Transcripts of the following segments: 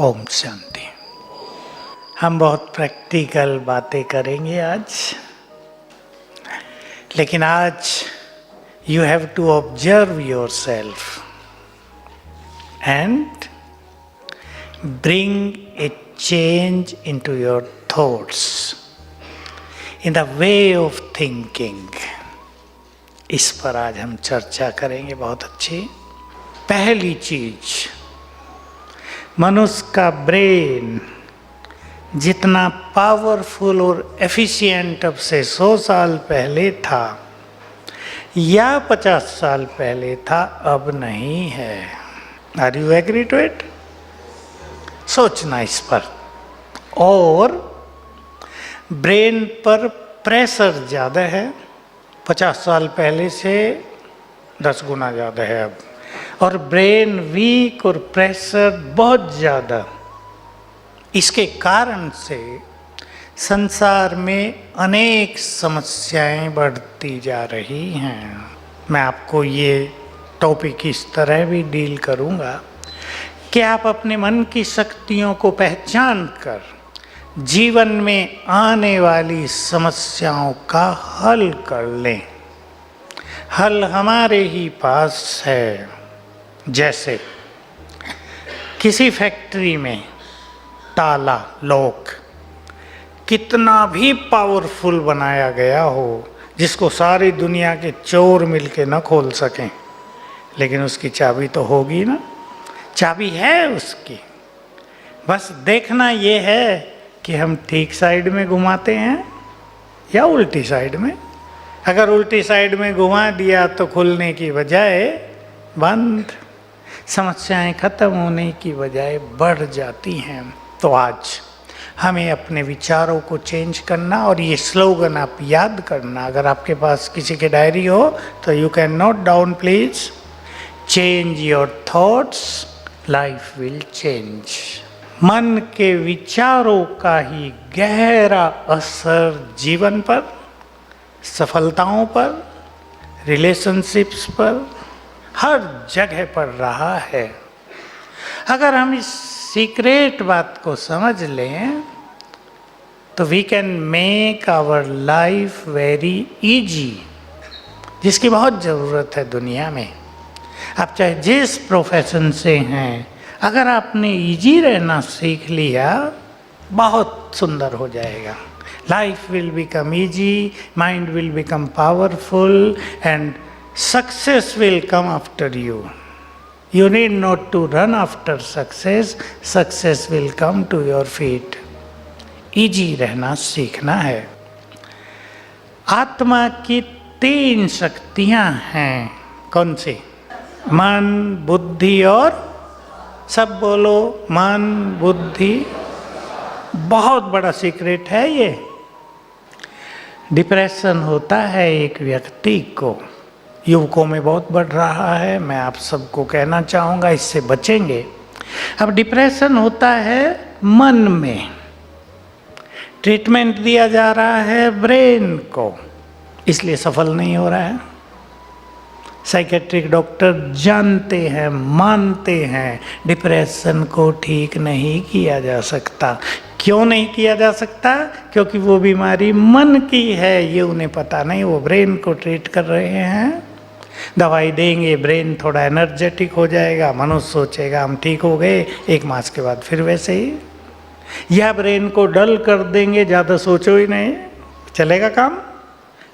ओम शांति। हम बहुत प्रैक्टिकल बातें करेंगे आज, लेकिन आज you have to observe yourself and bring a change into your thoughts in the way of thinking. इस पर आज हम चर्चा करेंगे बहुत अच्छी। पहली चीज, मनुष्य का ब्रेन जितना पावरफुल और एफिशिएंट अब से 100 साल पहले था या 50 साल पहले था, अब नहीं है। Are you agree to it? सोचना इस पर। और ब्रेन पर प्रेशर ज़्यादा है, 50 साल पहले से 10 गुना ज़्यादा है अब। और ब्रेन वीक और प्रेशर बहुत ज़्यादा। इसके कारण से संसार में अनेक समस्याएं बढ़ती जा रही हैं। मैं आपको ये टॉपिक इस तरह भी डील करूँगा कि आप अपने मन की शक्तियों को पहचान कर जीवन में आने वाली समस्याओं का हल कर लें। हल हमारे ही पास है। जैसे किसी फैक्ट्री में ताला, लॉक कितना भी पावरफुल बनाया गया हो, जिसको सारी दुनिया के चोर मिलके न खोल सकें, लेकिन उसकी चाबी तो होगी ना। चाबी है उसकी, बस देखना ये है कि हम ठीक साइड में घुमाते हैं या उल्टी साइड में। अगर उल्टी साइड में घुमा दिया तो खुलने की बजाय बंद, समस्याएं खत्म होने की बजाय बढ़ जाती हैं। तो आज हमें अपने विचारों को चेंज करना, और ये स्लोगन आप याद करना। अगर आपके पास किसी की डायरी हो तो you can note down please. Change your thoughts, life will change. मन के विचारों का ही गहरा असर जीवन पर, सफलताओं पर, रिलेशनशिप्स पर, हर जगह पड़ रहा है। अगर हम इस सीक्रेट बात को समझ लें तो we can make our life very easy, जिसकी बहुत ज़रूरत है दुनिया में। आप चाहे जिस प्रोफेशन से हैं, अगर आपने इजी रहना सीख लिया, बहुत सुंदर हो जाएगा। Life will become easy, mind will become powerful and success will come after you. You need not to run after success. Success will come to your feet. Easy रहना सीखना है। आत्मा की 3 शक्तियां हैं। कौन सी? मन, बुद्धि और, सब बोलो, मन, बुद्धि। बहुत बड़ा सीक्रेट है ये। डिप्रेशन होता है एक व्यक्ति को, युवकों में बहुत बढ़ रहा है। मैं आप सबको कहना चाहूँगा इससे बचेंगे। अब डिप्रेशन होता है मन में, ट्रीटमेंट दिया जा रहा है ब्रेन को, इसलिए सफल नहीं हो रहा है। साइकेट्रिक डॉक्टर जानते हैं, मानते हैं, डिप्रेशन को ठीक नहीं किया जा सकता। क्यों नहीं किया जा सकता? क्योंकि वो बीमारी मन की है, ये उन्हें पता नहीं। वो ब्रेन को ट्रीट कर रहे हैं। दवाई देंगे, ब्रेन थोड़ा एनर्जेटिक हो जाएगा, मनुष्य सोचेगा हम ठीक हो गए, 1 मास के बाद फिर वैसे ही। या ब्रेन को डल कर देंगे, ज़्यादा सोचो ही नहीं, चलेगा काम।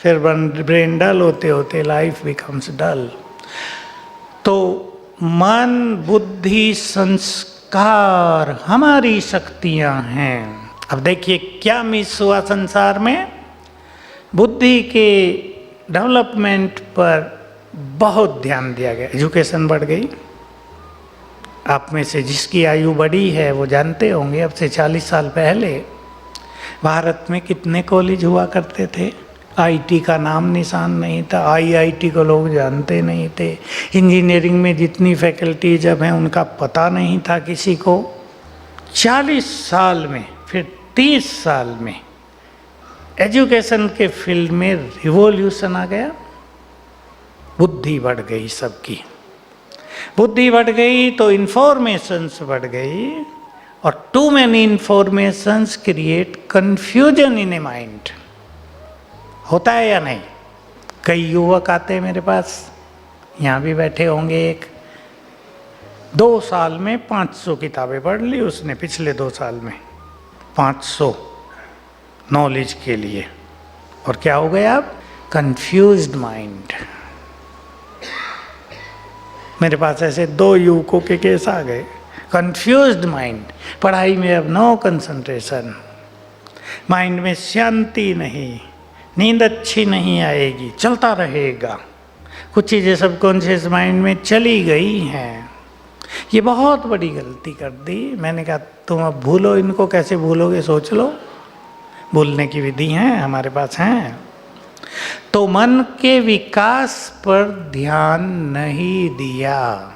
फिर ब्रेन डल होते होते लाइफ बिकम्स डल। तो मन, बुद्धि, संस्कार हमारी शक्तियां हैं। अब देखिए क्या मिस हुआ संसार में। बुद्धि के डेवलपमेंट पर बहुत ध्यान दिया गया, एजुकेशन बढ़ गई। आप में से जिसकी आयु बड़ी है वो जानते होंगे, अब से 40 साल पहले भारत में कितने कॉलेज हुआ करते थे। आईटी का नाम निशान नहीं था, आईआईटी को लोग जानते नहीं थे। इंजीनियरिंग में जितनी फैकल्टीज अब हैं उनका पता नहीं था किसी को। 40 साल में, फिर 30 साल में एजुकेशन के फील्ड में रिवॉल्यूशन आ गया। बुद्धि बढ़ गई सबकी। बुद्धि बढ़ गई तो इन्फॉर्मेशंस बढ़ गई, और too many informations create confusion in a mind. होता है या नहीं? कई युवक आते हैं मेरे पास, यहाँ भी बैठे होंगे, एक 2 साल में 500 किताबें पढ़ ली उसने, पिछले 2 साल में 500 नॉलेज के लिए, और क्या हो गया अब? Confused mind. मेरे पास ऐसे 2 युवकों के केस आ गए। कंफ्यूज्ड माइंड, पढ़ाई में अब नो कंसंट्रेशन, माइंड में शांति नहीं, नींद अच्छी नहीं आएगी, चलता रहेगा, कुछ चीज़ें सबकॉन्शियस माइंड में चली गई हैं। ये बहुत बड़ी गलती कर दी। मैंने कहा तुम अब भूलो इनको, कैसे भूलोगे, सोच लो, भूलने की विधि है हमारे पास हैं। तो मन के विकास पर ध्यान नहीं दिया,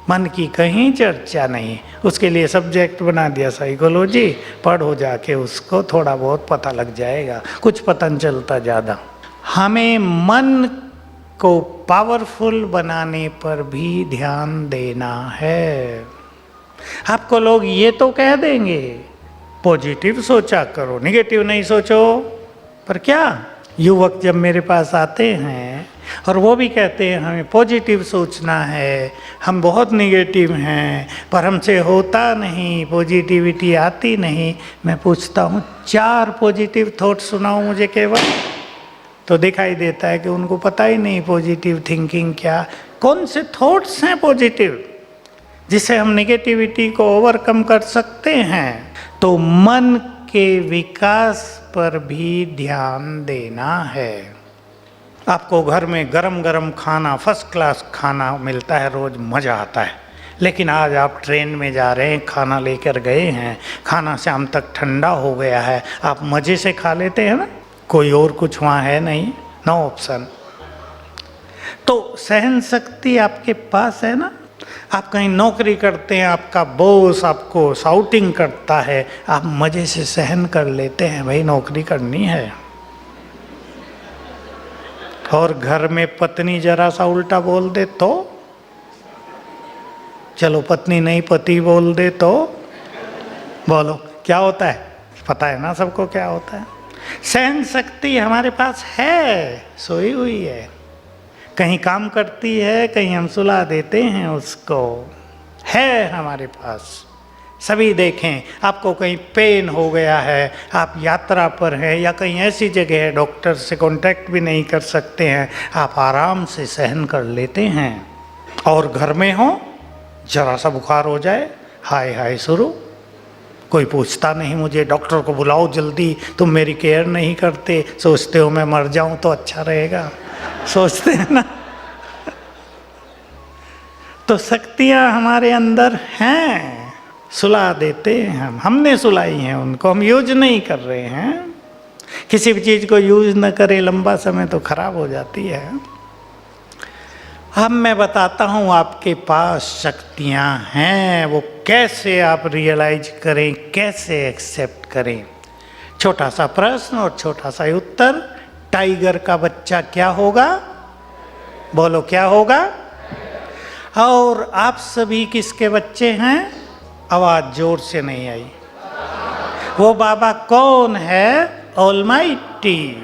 मन की कहीं चर्चा नहीं, उसके लिए सब्जेक्ट बना दिया साइकोलॉजी, पढ़ो जाके, उसको थोड़ा बहुत पता लग जाएगा, कुछ पता नहीं चलता ज़्यादा। हमें मन को पावरफुल बनाने पर भी ध्यान देना है। आपको लोग ये तो कह देंगे पॉजिटिव सोचा करो, निगेटिव नहीं सोचो, पर क्या? युवक जब मेरे पास आते हैं और वो भी कहते हैं हमें पॉजिटिव सोचना है, हम बहुत निगेटिव हैं, पर हमसे होता नहीं, पॉजिटिविटी आती नहीं, मैं पूछता हूँ 4 पॉजिटिव थॉट सुनाओ मुझे केवल, तो दिखाई देता है कि उनको पता ही नहीं पॉजिटिव थिंकिंग क्या, कौन से थॉट्स हैं पॉजिटिव जिससे हम नेगेटिविटी को ओवरकम कर सकते हैं। तो मन के विकास पर भी ध्यान देना है। आपको घर में गरम गरम खाना, फर्स्ट क्लास खाना मिलता है रोज, मज़ा आता है, लेकिन आज आप ट्रेन में जा रहे हैं, खाना लेकर गए हैं, खाना शाम तक ठंडा हो गया है, आप मज़े से खा लेते हैं ना, कोई और कुछ वहाँ है नहीं, नो ऑप्शन। तो सहन शक्ति आपके पास है ना? आप कहीं नौकरी करते हैं, आपका बॉस आपको शाउटिंग करता है, आप मज़े से सहन कर लेते हैं, भाई नौकरी करनी है। और घर में पत्नी जरा सा उल्टा बोल दे तो, चलो पत्नी नहीं पति बोल दे तो, बोलो क्या होता है? पता है ना सबको क्या होता है। सहन शक्ति हमारे पास है, सोई हुई है, कहीं काम करती है, कहीं हम सुला देते हैं उसको, है हमारे पास। सभी देखें, आपको कहीं पेन हो गया है, आप यात्रा पर हैं या कहीं ऐसी जगह है डॉक्टर से कांटेक्ट भी नहीं कर सकते हैं, आप आराम से सहन कर लेते हैं। और घर में हो, जरा सा बुखार हो जाए, हाय हाय शुरू, कोई पूछता नहीं मुझे, डॉक्टर को बुलाओ जल्दी, तुम मेरी केयर नहीं करते, सोचते हो मैं मर जाऊं तो अच्छा रहेगा, सोचते हैं ना। तो शक्तियां हमारे अंदर हैं, सुला देते हैं हमने सुलाई हैं उनको, हम यूज नहीं कर रहे हैं। किसी भी चीज़ को यूज न करें लंबा समय तो खराब हो जाती है। अब मैं बताता हूँ आपके पास शक्तियाँ हैं, वो कैसे आप रियलाइज करें, कैसे एक्सेप्ट करें। छोटा सा प्रश्न और छोटा सा उत्तर। टाइगर का बच्चा क्या होगा? बोलो क्या होगा? और आप सभी किसके बच्चे हैं? आवाज जोर से नहीं आई। वो बाबा कौन है? Almighty.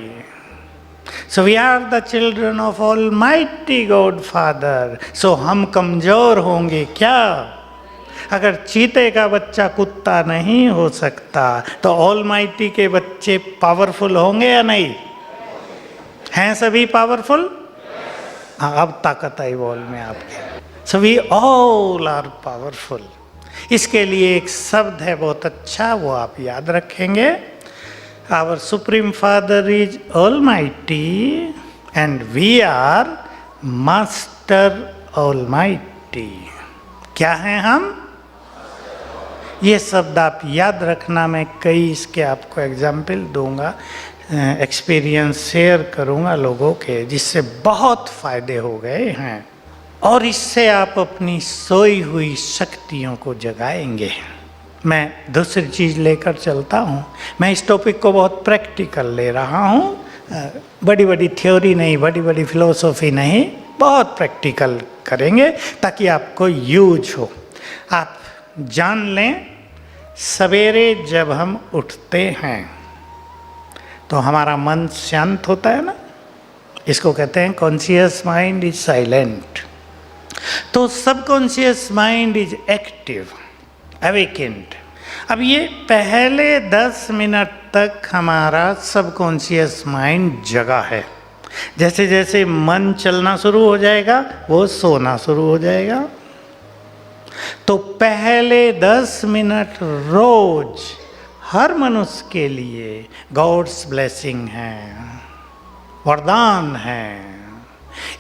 So we are the children of Almighty God Father. So हम कमजोर होंगे क्या? अगर चीते का बच्चा कुत्ता नहीं हो सकता तो ऑलमाइटी के बच्चे पावरफुल होंगे या नहीं? हैं सभी पावरफुल? हाँ, अब ताकत आई बॉल में आपके। So we all are powerful. इसके लिए एक शब्द है बहुत अच्छा, वो आप याद रखेंगे। Our Supreme Father is Almighty and we are Master Almighty. क्या हैं हम? ये शब्द आप याद रखना। मैं कई इसके आपको एग्जाम्पल दूंगा, एक्सपीरियंस शेयर करूंगा लोगों के, जिससे बहुत फायदे हो गए हैं और इससे आप अपनी सोई हुई शक्तियों को जगाएंगे। मैं दूसरी चीज़ लेकर चलता हूँ। मैं इस टॉपिक को बहुत प्रैक्टिकल ले रहा हूँ, बड़ी बड़ी थ्योरी नहीं, बड़ी बड़ी फिलोसॉफी नहीं, बहुत प्रैक्टिकल करेंगे ताकि आपको यूज हो, आप जान लें सवेरे जब हम उठते हैं तो हमारा मन शांत होता है ना, इसको कहते हैं कॉन्शियस माइंड इज साइलेंट। तो subconscious mind is active, awakened. अब ये पहले 10 मिनट तक हमारा सबकॉन्शियस माइंड जगा है। जैसे जैसे मन चलना शुरू हो जाएगा वो सोना शुरू हो जाएगा। तो पहले 10 मिनट रोज हर मनुष्य के लिए गॉड्स ब्लेसिंग है, वरदान है।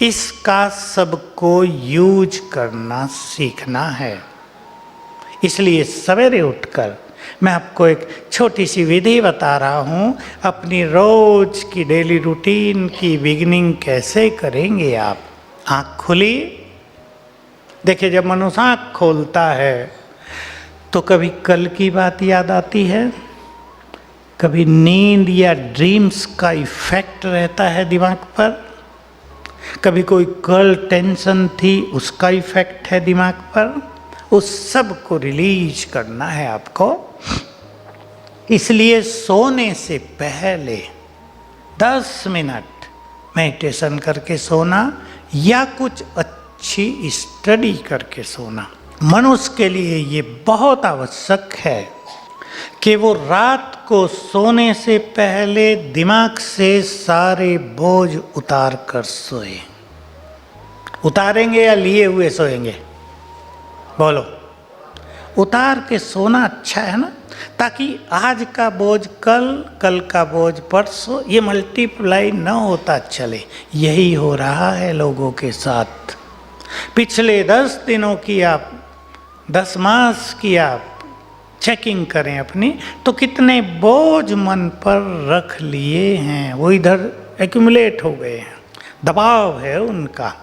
इसका सबको यूज करना सीखना है। इसलिए सवेरे उठकर मैं आपको एक छोटी सी विधि बता रहा हूँ। अपनी रोज की डेली रूटीन की बिगिनिंग कैसे करेंगे आप। आँख खुली, देखिए जब मनुष्य आँख खोलता है तो कभी कल की बात याद आती है, कभी नींद या ड्रीम्स का इफेक्ट रहता है दिमाग पर, कभी कोई कल टेंशन थी उसका इफेक्ट है दिमाग पर। उस सब को रिलीज करना है आपको। इसलिए सोने से पहले 10 मिनट मेडिटेशन करके सोना या कुछ अच्छी स्टडी करके सोना मनुष्य के लिए ये बहुत आवश्यक है कि वो रात को सोने से पहले दिमाग से सारे बोझ उतार कर सोए। उतारेंगे या लिए हुए सोएंगे? बोलो। उतार के सोना अच्छा है ना, ताकि आज का बोझ कल, कल का बोझ परसों, ये मल्टीप्लाई न होता चले। यही हो रहा है लोगों के साथ। पिछले 10 दिनों की आप, 10 मास की आप चेकिंग करें अपनी, तो कितने बोझ मन पर रख लिए हैं, वो इधर एक्यूमुलेट हो गए हैं, दबाव है उनका।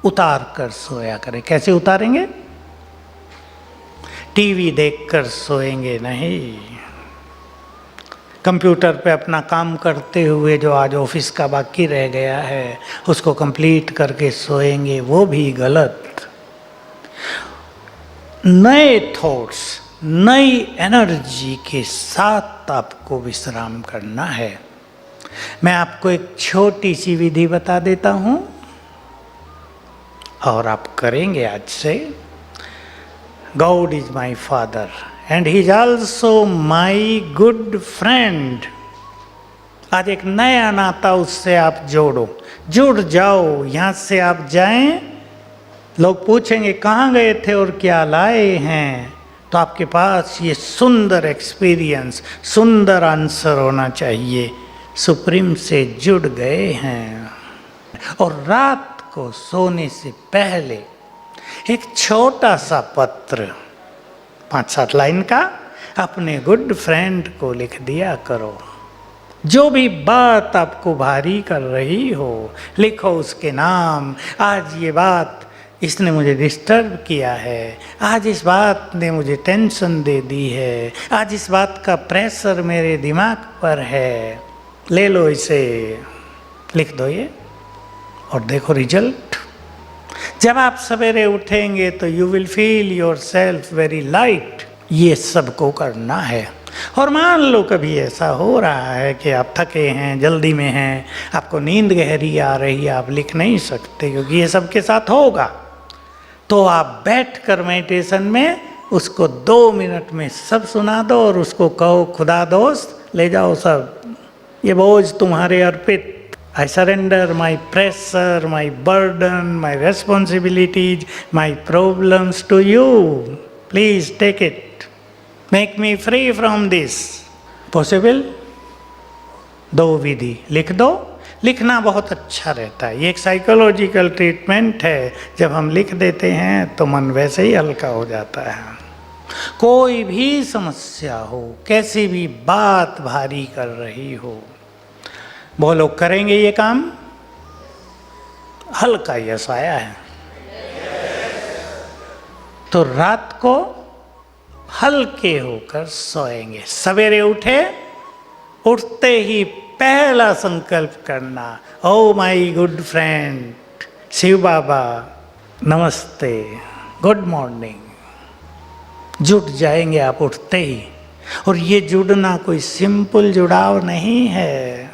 उतार कर सोया करें। कैसे उतारेंगे? टीवी देखकर सोएंगे नहीं। कंप्यूटर पे अपना काम करते हुए जो आज ऑफिस का बाकी रह गया है उसको कंप्लीट करके सोएंगे, वो भी गलत। नए थॉट्स, नई एनर्जी के साथ आपको विश्राम करना है। मैं आपको एक छोटी सी विधि बता देता हूं और आप करेंगे आज से। God is my father and he is also my good friend। आज एक नया नाता उससे आप जोड़ो, जुड़ जाओ। यहाँ से आप जाएं, लोग पूछेंगे कहाँ गए थे और क्या लाए हैं, तो आपके पास ये सुंदर एक्सपीरियंस, सुंदर आंसर होना चाहिए। सुप्रीम से जुड़ गए हैं। और रात को सोने से पहले एक छोटा सा पत्र 5-7 लाइन का अपने गुड फ्रेंड को लिख दिया करो। जो भी बात आपको भारी कर रही हो, लिखो उसके नाम। आज ये बात इसने मुझे डिस्टर्ब किया है, आज इस बात ने मुझे टेंशन दे दी है, आज इस बात का प्रेशर मेरे दिमाग पर है। ले लो इसे, लिख दो ये और देखो रिजल्ट। जब आप सवेरे उठेंगे तो you will feel your self very light. ये सबको करना है। और मान लो कभी ऐसा हो रहा है कि आप थके हैं, जल्दी में हैं, आपको नींद गहरी आ रही है, आप लिख नहीं सकते क्योंकि ये सबके साथ होगा, तो आप बैठकर मेडिटेशन में उसको 2 मिनट में सब सुना दो और उसको कहो खुदा दोस्त ले जाओ सब, ये बोझ तुम्हारे अर्पित। I surrender my pressure, my burden, my responsibilities, my problems to you. Please take it. Make me free from this. Possible? 2 विधि लिख दो। लिखना बहुत अच्छा रहता है। ये एक साइकोलॉजिकल ट्रीटमेंट है। जब हम लिख देते हैं तो मन वैसे ही हल्का हो जाता है। कोई भी समस्या हो, कैसी भी बात भारी कर रही हो, वो लोग करेंगे ये काम। हल्का यस आया है। तो रात को हल्के होकर सोएंगे। सवेरे उठे, उठते ही पहला संकल्प करना, oh my good friend Shiv Baba नमस्ते, गुड मॉर्निंग, जुड़ जाएंगे आप उठते ही। और ये जुड़ना कोई सिंपल जुड़ाव नहीं है।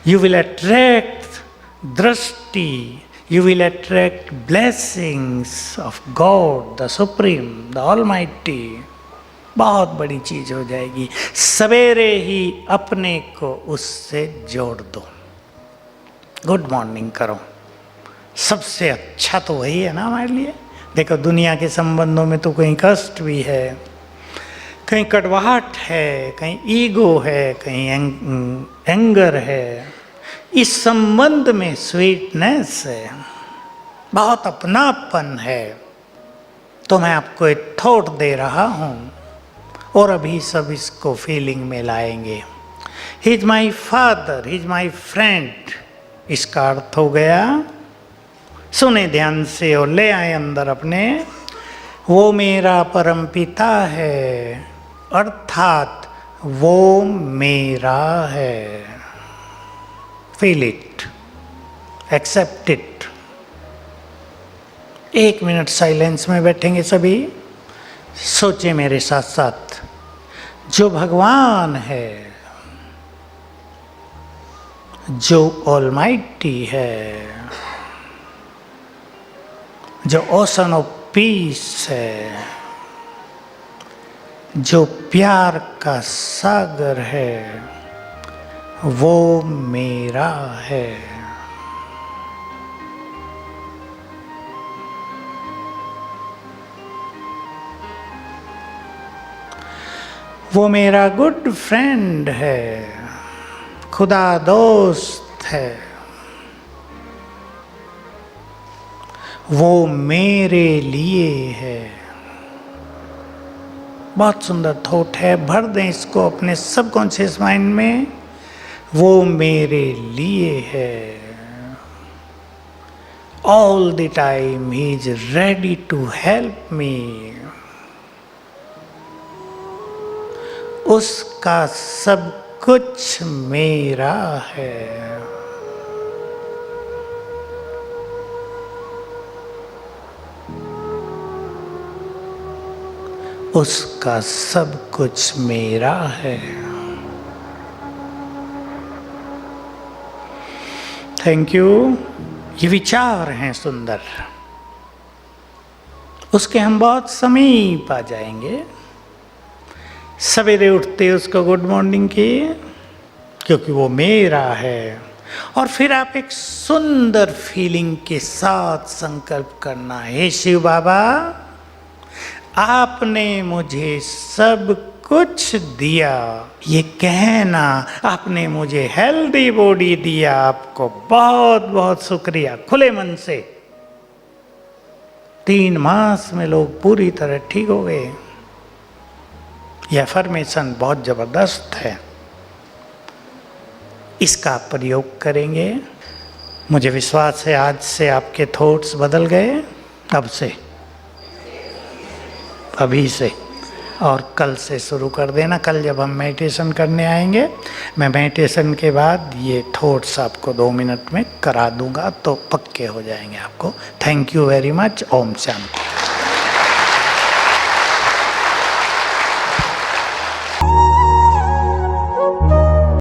यू विल अट्रैक्ट दृष्टि, you will attract blessings of God the supreme, the almighty. बहुत बड़ी चीज हो जाएगी। सवेरे ही अपने को उससे जोड़ दो। गुड मॉर्निंग करो। सबसे अच्छा तो वही है ना हमारे लिए। देखो दुनिया के संबंधों में तो कहीं कष्ट भी है, कहीं कड़वाहट है, कहीं ईगो है, कहीं एंगर है। इस संबंध में स्वीटनेस है, बहुत अपनापन है। तो मैं आपको एक थॉट दे रहा हूँ और अभी सब इसको फीलिंग में लाएंगे। He is my father, he is my friend. इसका अर्थ हो गया, सुने ध्यान से और ले आए अंदर अपने, वो मेरा परम पिता है, अर्थात वो मेरा है। Feel it, accept it. 1 minute silence में बैठेंगे सभी। सोचे मेरे साथ साथ, जो भगवान है, जो ऑलमाइटी है, जो ओशन ऑफ पीस है, जो प्यार का सागर है, वो मेरा है। वो मेरा गुड फ्रेंड है, खुदा दोस्त है। वो मेरे लिए है। बहुत सुंदर थॉट है, भर दें इसको अपने सबकॉन्शियस माइंड में। वो मेरे लिए है। All the time he is ready to help me. उसका सब कुछ मेरा है। उसका सब कुछ मेरा है। Thank you. ये विचार हैं सुंदर, उसके हम बहुत समीप आ जाएंगे। सवेरे उठते उसको गुड मॉर्निंग किए, क्योंकि वो मेरा है। और फिर आप एक सुंदर फीलिंग के साथ संकल्प करना है, हे शिव बाबा, आपने मुझे सब कुछ दिया। ये कहना, आपने मुझे हेल्दी बॉडी दिया, आपको बहुत बहुत शुक्रिया। खुले मन से 3 मास में लोग पूरी तरह ठीक हो गए। यह अफर्मेशन बहुत जबरदस्त है, इसका प्रयोग करेंगे। मुझे विश्वास है आज से आपके थॉट्स बदल गए। अब से, अभी से, और कल से शुरू कर देना। कल जब हम मेडिटेशन करने आएंगे, मैं मेडिटेशन के बाद ये थॉट्स आपको 2 मिनट में करा दूंगा, तो पक्के हो जाएंगे आपको। Thank you very much. ओम शांति।